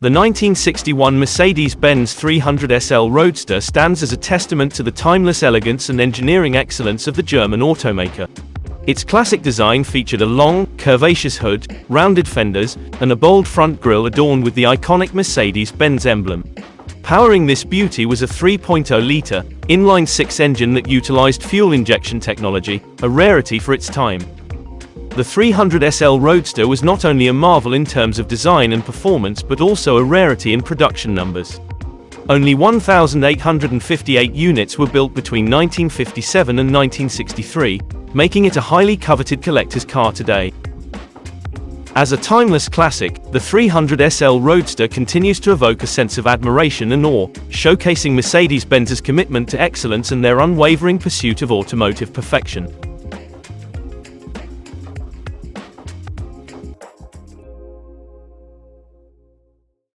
The 1961 Mercedes-Benz 300 SL Roadster stands as a testament to the timeless elegance and engineering excellence of the German automaker. Its classic design featured a long, curvaceous hood, rounded fenders, and a bold front grille adorned with the iconic Mercedes-Benz emblem. Powering this beauty was a 3.0-liter, inline-six engine that utilized fuel injection technology, a rarity for its time. The 300 SL Roadster was not only a marvel in terms of design and performance but also a rarity in production numbers. Only 1,858 units were built between 1957 and 1963, making it a highly coveted collector's car today. As a timeless classic, the 300 SL Roadster continues to evoke a sense of admiration and awe, showcasing Mercedes-Benz's commitment to excellence and their unwavering pursuit of automotive perfection.